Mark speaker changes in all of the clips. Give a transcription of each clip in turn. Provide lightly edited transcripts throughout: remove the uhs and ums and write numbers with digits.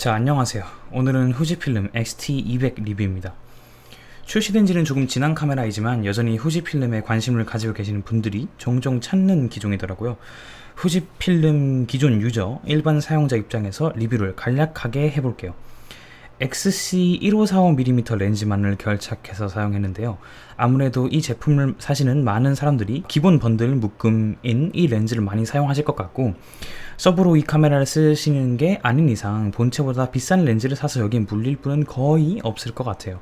Speaker 1: 자, 안녕하세요. 오늘은 후지필름 X-T200 리뷰입니다. 출시된 지는 조금 지난 카메라이지만 여전히 후지필름에 관심을 가지고 계시는 분들이 종종 찾는 기종이더라고요. 후지필름 기존 유저, 일반 사용자 입장에서 리뷰를 간략하게 해볼게요. XC1545mm 렌즈만을 결착해서 사용했는데요. 아무래도 이 제품을 사시는 많은 사람들이 기본 번들 묶음인 이 렌즈를 많이 사용하실 것 같고, 서브로 이 카메라를 쓰시는 게 아닌 이상 본체보다 비싼 렌즈를 사서 여기 물릴 분은 거의 없을 것 같아요.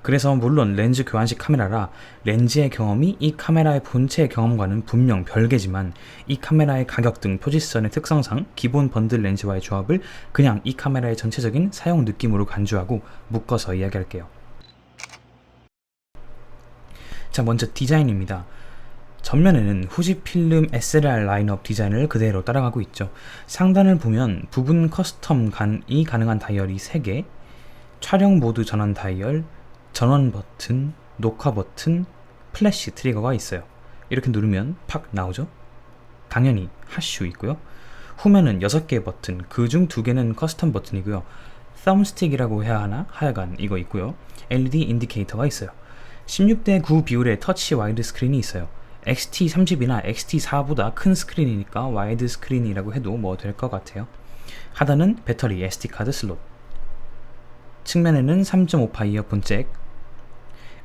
Speaker 1: 그래서 물론 렌즈 교환식 카메라라 렌즈의 경험이 이 카메라의 본체의 경험과는 분명 별개지만, 이 카메라의 가격 등 포지션의 특성상 기본 번들 렌즈와의 조합을 그냥 이 카메라의 전체적인 사용 느낌으로 간주하고 묶어서 이야기할게요. 자, 먼저 디자인입니다. 전면에는 후지필름 SLR 라인업 디자인을 그대로 따라가고 있죠. 상단을 보면 부분 커스텀이 가능한 다이얼이 3개, 촬영 모드 전원 다이얼, 전원 버튼, 녹화 버튼, 플래시 트리거가 있어요. 이렇게 누르면 팍 나오죠. 당연히 하슈 있고요. 후면은 6개의 버튼, 그중 2개는 커스텀 버튼이고요. 썸스틱이라고 해야 하나? 하여간 이거 있고요. LED 인디케이터가 있어요. 16대 9 비율의 터치 와이드 스크린이 있어요. XT30이나 XT4보다 큰 스크린이니까 와이드 스크린이라고 해도 뭐 될 것 같아요. 하단은 배터리 SD카드 슬롯, 측면에는 3.5파 이어폰 잭,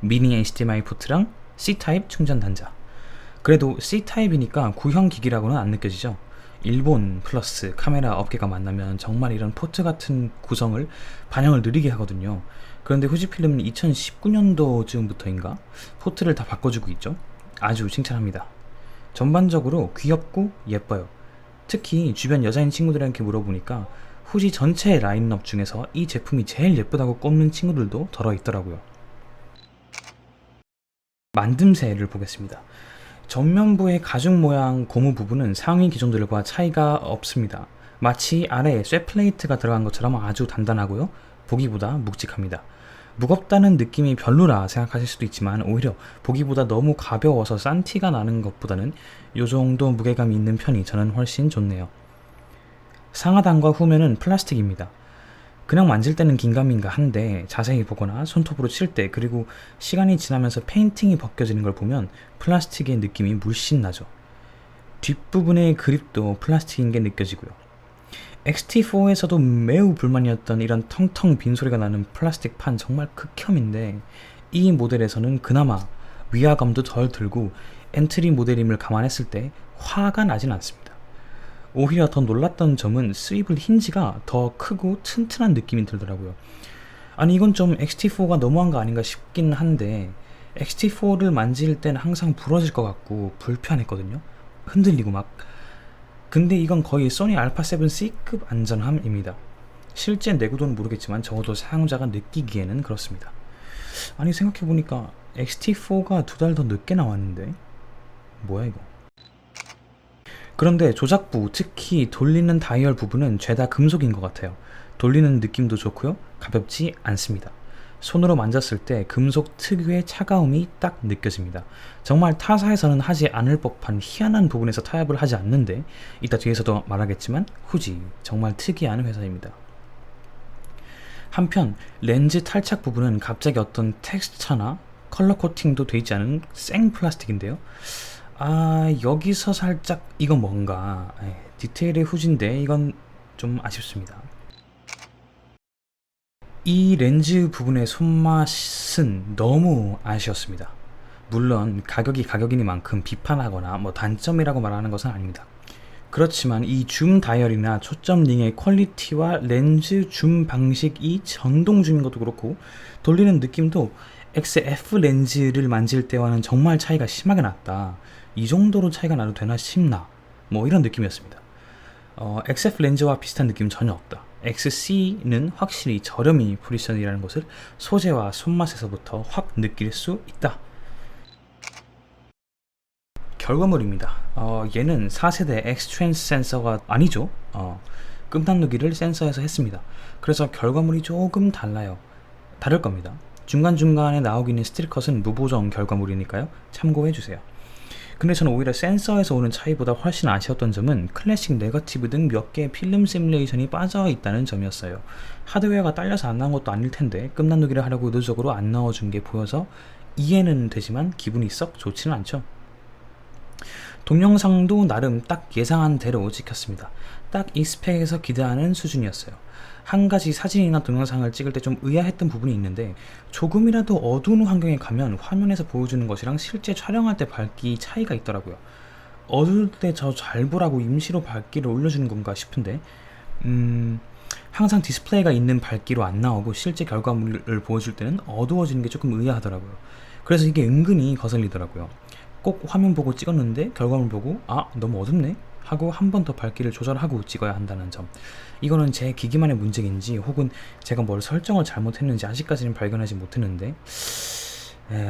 Speaker 1: 미니 HDMI 포트랑 C타입 충전 단자. 그래도 C타입이니까 구형 기기라고는 안 느껴지죠. 일본 플러스 카메라 업계가 만나면 정말 이런 포트 같은 구성을 반영을 느리게 하거든요. 그런데 후지필름은 2019년도쯤부터인가 포트를 다 바꿔주고 있죠. 아주 칭찬합니다. 전반적으로 귀엽고 예뻐요. 특히 주변 여자인 친구들한테 물어보니까 후지 전체 라인업 중에서 이 제품이 제일 예쁘다고 꼽는 친구들도 덜어 있더라고요. 만듦새를 보겠습니다. 전면부의 가죽 모양 고무 부분은 상위 기종들과 차이가 없습니다. 마치 아래에 쇠플레이트가 들어간 것처럼 아주 단단하고요. 보기보다 묵직합니다. 무겁다는 느낌이 별로라 생각하실 수도 있지만, 오히려 보기보다 너무 가벼워서 싼 티가 나는 것보다는 이 정도 무게감이 있는 편이 저는 훨씬 좋네요. 상하단과 후면은 플라스틱입니다. 그냥 만질 때는 긴가민가 한데 자세히 보거나 손톱으로 칠 때, 그리고 시간이 지나면서 페인팅이 벗겨지는 걸 보면 플라스틱의 느낌이 물씬 나죠. 뒷부분의 그립도 플라스틱인 게 느껴지고요. XT4에서도 매우 불만이었던 이런 텅텅 빈 소리가 나는 플라스틱 판 정말 극혐인데, 이 모델에서는 그나마 위화감도 덜 들고 엔트리 모델임을 감안했을 때 화가 나진 않습니다. 오히려 더 놀랐던 점은 스위블 힌지가 더 크고 튼튼한 느낌이 들더라고요. 아니, 이건 좀 XT4가 너무한 거 아닌가 싶긴 한데, XT4를 만질 땐 항상 부러질 것 같고 불편했거든요. 흔들리고 막. 근데 이건 거의 소니 α7C급 안전함입니다. 실제 내구도는 모르겠지만 적어도 사용자가 느끼기에는 그렇습니다. 아니, 생각해보니까 XT4가 2달 더 늦게 나왔는데 뭐야 이거. 그런데 조작부, 특히 돌리는 다이얼 부분은 죄다 금속인 것 같아요. 돌리는 느낌도 좋고요, 가볍지 않습니다. 손으로 만졌을 때 금속 특유의 차가움이 딱 느껴집니다. 정말 타사에서는 하지 않을 법한 희한한 부분에서 타협을 하지 않는데, 이따 뒤에서도 말하겠지만 후지 정말 특이한 회사입니다. 한편 렌즈 탈착 부분은 갑자기 어떤 텍스처나 컬러 코팅도 되어 있지 않은 생 플라스틱인데요. 여기서 살짝 이건 뭔가 디테일의 후지인데 이건 좀 아쉽습니다. 이 렌즈 부분의 손맛은 너무 아쉬웠습니다. 물론 가격이 가격이니만큼 비판하거나 단점이라고 말하는 것은 아닙니다. 그렇지만 이 줌 다이얼이나 초점 링의 퀄리티와 렌즈 줌 방식이 전동 줌인 것도 그렇고, 돌리는 느낌도 XF 렌즈를 만질 때와는 정말 차이가 심하게 났다, 이 정도로 차이가 나도 되나 싶나, 이런 느낌이었습니다. XF 렌즈와 비슷한 느낌은 전혀 없다. XC는 확실히 저렴이 포지션이라는 것을 소재와 손맛에서부터 확 느낄 수 있다. 결과물입니다. 얘는 4세대 X-트랜스 센서가 아니죠. 끝난누기를 센서에서 했습니다. 그래서 결과물이 조금 다를 겁니다. 중간중간에 나오고 있는 스틸컷은 무보정 결과물이니까요, 참고해주세요. 근데 저는 오히려 센서에서 오는 차이보다 훨씬 아쉬웠던 점은 클래식 네거티브 등 몇 개의 필름 시뮬레이션이 빠져 있다는 점이었어요. 하드웨어가 딸려서 안 나온 것도 아닐 텐데 끝난누기를 하려고 의도적으로 안 넣어준 게 보여서 이해는 되지만 기분이 썩 좋지는 않죠. 동영상도 나름 딱 예상한 대로 찍혔습니다. 딱 이 스펙에서 기대하는 수준이었어요. 한 가지 사진이나 동영상을 찍을 때 좀 의아했던 부분이 있는데 조금이라도 어두운 환경에 가면 화면에서 보여주는 것이랑 실제 촬영할 때 밝기 차이가 있더라고요. 어두울 때 저 잘 보라고 임시로 밝기를 올려주는 건가 싶은데 항상 디스플레이가 있는 밝기로 안 나오고 실제 결과물을 보여줄 때는 어두워지는 게 조금 의아하더라고요. 그래서 이게 은근히 거슬리더라고요. 꼭 화면 보고 찍었는데 결과물 보고 너무 어둡네 하고 한 번 더 밝기를 조절하고 찍어야 한다는 점. 이거는 제 기기만의 문제인지 혹은 제가 뭘 설정을 잘못했는지 아직까지는 발견하지 못했는데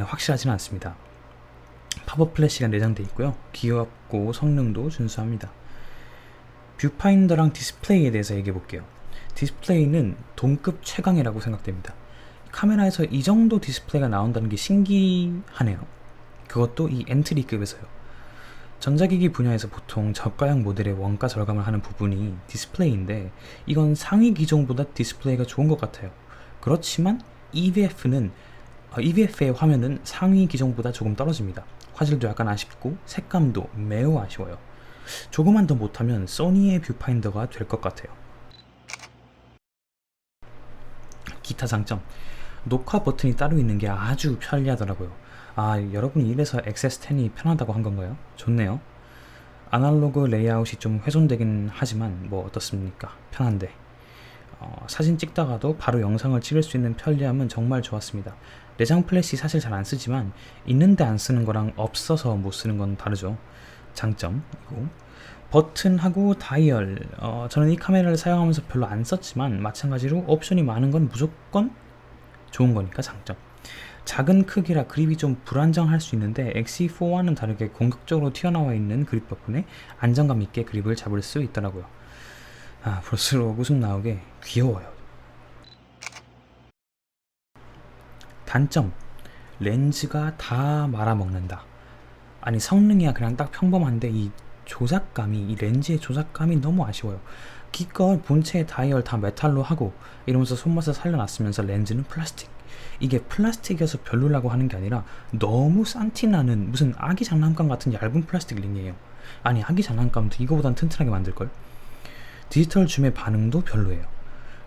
Speaker 1: 확실하지는 않습니다. 팝업 플래시가 내장되어 있고요. 귀엽고 성능도 준수합니다. 뷰파인더랑 디스플레이에 대해서 얘기해 볼게요. 디스플레이는 동급 최강이라고 생각됩니다. 카메라에서 이 정도 디스플레이가 나온다는 게 신기하네요. 그것도 이 엔트리급에서요. 전자기기 분야에서 보통 저가형 모델의 원가 절감을 하는 부분이 디스플레이인데 이건 상위 기종보다 디스플레이가 좋은 것 같아요. 그렇지만 EVF의 화면은 상위 기종보다 조금 떨어집니다. 화질도 약간 아쉽고 색감도 매우 아쉬워요. 조금만 더 못하면 소니의 뷰파인더가 될 것 같아요. 기타 장점, 녹화 버튼이 따로 있는 게 아주 편리하더라고요. 여러분이 이래서 XS10이 편하다고 한 건가요? 좋네요. 아날로그 레이아웃이 좀 훼손되긴 하지만 뭐 어떻습니까? 편한데. 사진 찍다가도 바로 영상을 찍을 수 있는 편리함은 정말 좋았습니다. 내장 플래시 사실 잘 안 쓰지만 있는데 안 쓰는 거랑 없어서 못 쓰는 건 다르죠. 장점이고. 버튼하고 다이얼, 저는 이 카메라를 사용하면서 별로 안 썼지만 마찬가지로 옵션이 많은 건 무조건 좋은 거니까 장점. 작은 크기라 그립이 좀 불안정할 수 있는데 XE4와는 다르게 공격적으로 튀어나와 있는 그립 덕분에 안정감 있게 그립을 잡을 수 있더라고요. 볼수록 웃음 나오게 귀여워요. 단점, 렌즈가 다 말아먹는다. 아니 성능이야 그냥 딱 평범한데 이 렌즈의 조작감이 너무 아쉬워요. 기껏 본체의 다이얼 다 메탈로 하고 이러면서 손맛을 살려놨으면서 렌즈는 플라스틱. 이게 플라스틱이어서 별로라고 하는 게 아니라 너무 싼티나는 무슨 아기 장난감 같은 얇은 플라스틱 링이에요. 아니 아기 장난감도 이거보단 튼튼하게 만들걸? 디지털 줌의 반응도 별로예요.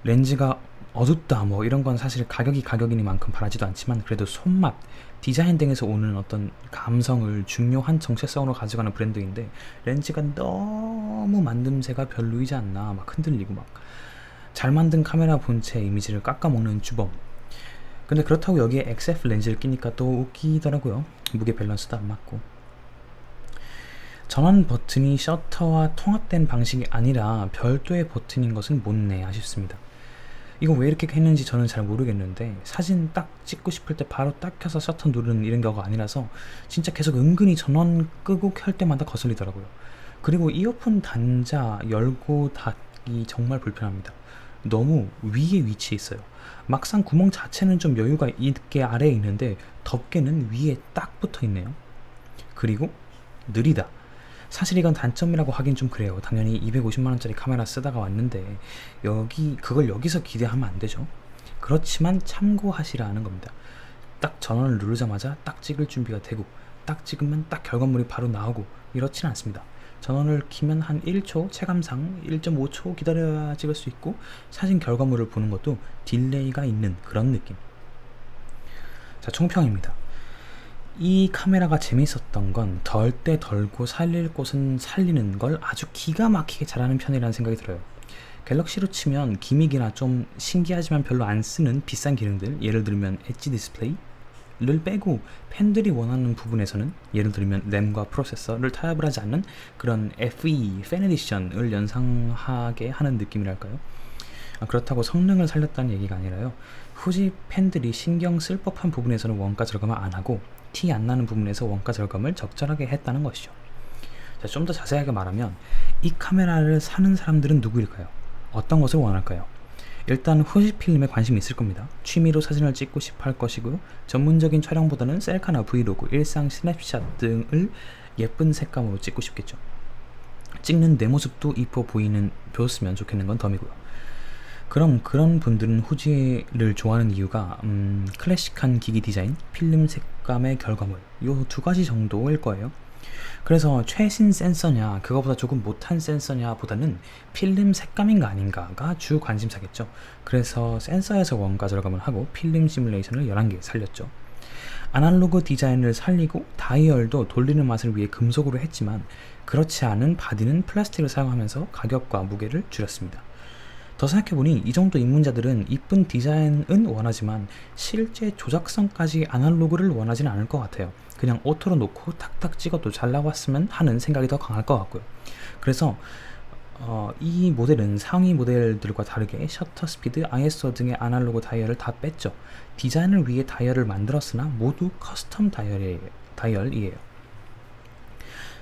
Speaker 1: 렌즈가 어둡다 뭐 이런 건 사실 가격이니만큼 바라지도 않지만 그래도 손맛, 디자인 등에서 오는 어떤 감성을 중요한 정체성으로 가져가는 브랜드인데 렌즈가 너무 만듦새가 별로이지 않나 막 흔들리고 막 잘 만든 카메라 본체 이미지를 깎아먹는 주범. 근데 그렇다고 여기에 XF 렌즈를 끼니까 또 웃기더라고요. 무게 밸런스도 안 맞고. 전원 버튼이 셔터와 통합된 방식이 아니라 별도의 버튼인 것은 못내 아쉽습니다. 이거 왜 이렇게 했는지 저는 잘 모르겠는데 사진 딱 찍고 싶을 때 바로 딱 켜서 셔터 누르는 이런 경우가 아니라서 진짜 계속 은근히 전원 끄고 켤 때마다 거슬리더라고요. 그리고 이어폰 단자 열고 닫기 정말 불편합니다. 너무 위에 위치해 있어요. 막상 구멍 자체는 좀 여유가 있게 아래에 있는데 덮개는 위에 딱 붙어 있네요. 그리고 느리다. 사실 이건 단점이라고 하긴 좀 그래요. 당연히 250만원짜리 카메라 쓰다가 왔는데 그걸 여기서 기대하면 안 되죠. 그렇지만 참고하시라는 겁니다. 딱 전원을 누르자마자 딱 찍을 준비가 되고 딱 찍으면 딱 결과물이 바로 나오고 이렇지는 않습니다. 전원을 키면 한 1초, 체감상 1.5초 기다려야 찍을 수 있고 사진 결과물을 보는 것도 딜레이가 있는 그런 느낌. 자, 총평입니다. 이 카메라가 재밌었던 건 덜 때 덜고 살릴 곳은 살리는 걸 아주 기가 막히게 잘하는 편이라는 생각이 들어요. 갤럭시로 치면 기믹이나 좀 신기하지만 별로 안 쓰는 비싼 기능들, 예를 들면 엣지 디스플레이를 빼고 팬들이 원하는 부분에서는 예를 들면 램과 프로세서를 타협을 하지 않는 그런 FE, 팬 에디션을 연상하게 하는 느낌이랄까요? 그렇다고 성능을 살렸다는 얘기가 아니라요. 후지 팬들이 신경 쓸 법한 부분에서는 원가 절감을 안 하고 티 안 나는 부분에서 원가 절감을 적절하게 했다는 것이죠. 자, 좀 더 자세하게 말하면 이 카메라를 사는 사람들은 누구일까요? 어떤 것을 원할까요? 일단 후지 필름에 관심이 있을 겁니다. 취미로 사진을 찍고 싶어 할 것이고요. 전문적인 촬영보다는 셀카나 브이로그, 일상 스냅샷 등을 예쁜 색감으로 찍고 싶겠죠. 찍는 내 모습도 이뻐 보였으면 좋겠는 건 덤이고요. 그럼 그런 분들은 후지를 좋아하는 이유가 클래식한 기기 디자인, 필름 색감의 결과물 요 두 가지 정도일 거예요. 그래서 최신 센서냐 그거보다 조금 못한 센서냐 보다는 필름 색감인가 아닌가가 주 관심사겠죠. 그래서 센서에서 원가 절감을 하고 필름 시뮬레이션을 11개 살렸죠. 아날로그 디자인을 살리고 다이얼도 돌리는 맛을 위해 금속으로 했지만 그렇지 않은 바디는 플라스틱을 사용하면서 가격과 무게를 줄였습니다. 더 생각해보니 이 정도 입문자들은 이쁜 디자인은 원하지만 실제 조작성까지 아날로그를 원하지는 않을 것 같아요. 그냥 오토로 놓고 탁탁 찍어도 잘 나왔으면 하는 생각이 더 강할 것 같고요. 그래서 이 모델은 상위 모델들과 다르게 셔터 스피드, ISO 등의 아날로그 다이얼을 다 뺐죠. 디자인을 위해 다이얼을 만들었으나 모두 커스텀 다이얼이에요.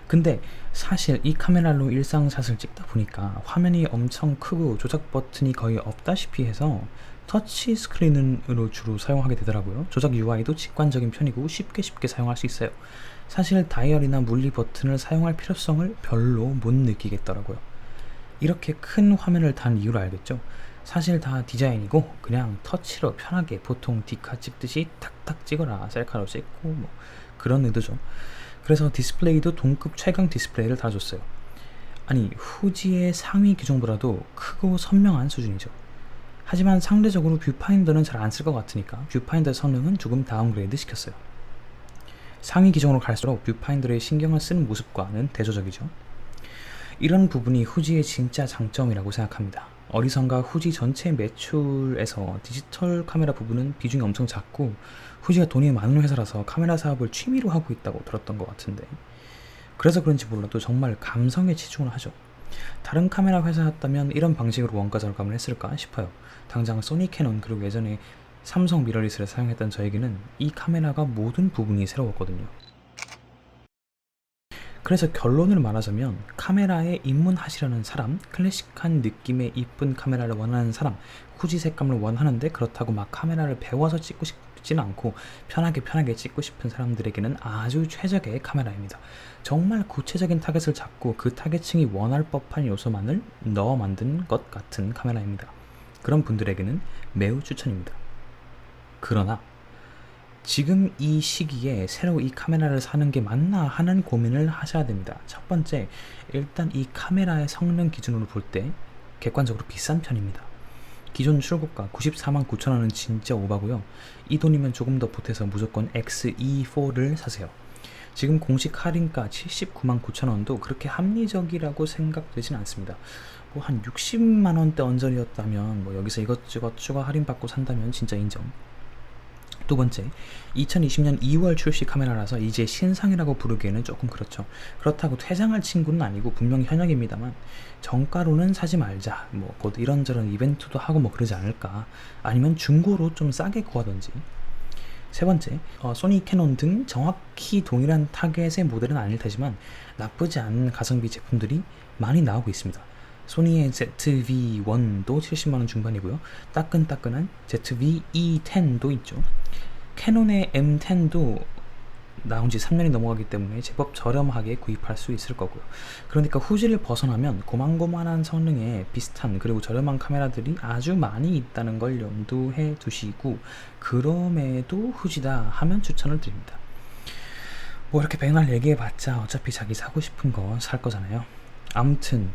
Speaker 1: 근데 사실 이 카메라로 일상샷을 찍다 보니까 화면이 엄청 크고 조작 버튼이 거의 없다시피 해서 터치 스크린으로 주로 사용하게 되더라고요. 조작 UI도 직관적인 편이고 쉽게 사용할 수 있어요. 사실 다이얼이나 물리 버튼을 사용할 필요성을 별로 못 느끼겠더라고요. 이렇게 큰 화면을 단 이유를 알겠죠? 사실 다 디자인이고 그냥 터치로 편하게 보통 디카 찍듯이 탁탁 찍어라, 셀카로 찍고 뭐 그런 의도죠. 그래서 디스플레이도 동급 최강 디스플레이를 달아줬어요. 아니 후지의 상위 기종보다도 크고 선명한 수준이죠. 하지만 상대적으로 뷰파인더는 잘 안 쓸 것 같으니까 뷰파인더 성능은 조금 다운그레이드 시켰어요. 상위 기종으로 갈수록 뷰파인더에 신경을 쓰는 모습과는 대조적이죠. 이런 부분이 후지의 진짜 장점이라고 생각합니다. 어리선과 후지 전체 매출에서 디지털 카메라 부분은 비중이 엄청 작고 후지가 돈이 많은 회사라서 카메라 사업을 취미로 하고 있다고 들었던 것 같은데 그래서 그런지 몰라도 정말 감성에 치중을 하죠. 다른 카메라 회사였다면 이런 방식으로 원가 절감을 했을까 싶어요. 당장 소니, 캐논 그리고 예전에 삼성 미러리스를 사용했던 저에게는 이 카메라가 모든 부분이 새로웠거든요. 그래서 결론을 말하자면 카메라에 입문하시려는 사람, 클래식한 느낌의 이쁜 카메라를 원하는 사람, 후지 색감을 원하는데 그렇다고 막 카메라를 배워서 찍고 싶진 않고 편하게 찍고 싶은 사람들에게는 아주 최적의 카메라입니다. 정말 구체적인 타겟을 잡고 그 타겟층이 원할 법한 요소만을 넣어 만든 것 같은 카메라입니다. 그런 분들에게는 매우 추천입니다. 그러나 지금 이 시기에 새로 이 카메라를 사는 게 맞나 하는 고민을 하셔야 됩니다. 첫 번째, 일단 이 카메라의 성능 기준으로 볼 때 객관적으로 비싼 편입니다. 기존 출고가 949,000원은 진짜 오바고요. 이 돈이면 조금 더 보태서 무조건 XE4를 사세요. 지금 공식 할인가 799,900원도 그렇게 합리적이라고 생각되진 않습니다. 뭐 한 60만원대 언저리였다면 뭐 여기서 이것저것 추가 할인받고 산다면 진짜 인정. 두 번째, 2020년 2월 출시 카메라라서 이제 신상이라고 부르기에는 조금 그렇죠. 그렇다고 퇴장할 친구는 아니고 분명히 현역입니다만 정가로는 사지 말자, 뭐 곧 이런저런 이벤트도 하고 뭐 그러지 않을까, 아니면 중고로 좀 싸게 구하던지. 세 번째, 소니, 캐논 등 정확히 동일한 타겟의 모델은 아닐 테지만 나쁘지 않은 가성비 제품들이 많이 나오고 있습니다. 소니의 ZV-1도 70만원 중반이고요. 따끈따끈한 ZV-E10도 있죠. 캐논의 M10도 나온 지 3년이 넘어가기 때문에 제법 저렴하게 구입할 수 있을 거고요. 그러니까 후지를 벗어나면 고만고만한 성능에 비슷한 그리고 저렴한 카메라들이 아주 많이 있다는 걸 염두해 두시고 그럼에도 후지다 하면 추천을 드립니다. 뭐 이렇게 백날 얘기해봤자 어차피 자기 사고 싶은 거 살 거잖아요. 아무튼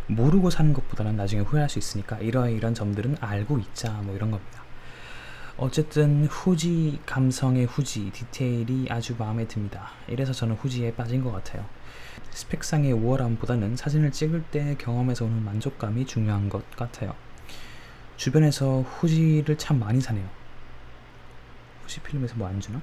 Speaker 1: 모르고 사는 것보다는 나중에 후회할 수 있으니까 이런 점들은 알고 있자 뭐 이런 겁니다. 어쨌든 후지 감성의 후지 디테일이 아주 마음에 듭니다. 이래서 저는 후지에 빠진 것 같아요. 스펙상의 우월함보다는 사진을 찍을 때 경험에서 오는 만족감이 중요한 것 같아요. 주변에서 후지를 참 많이 사네요. 후지 필름에서 뭐 안 주나?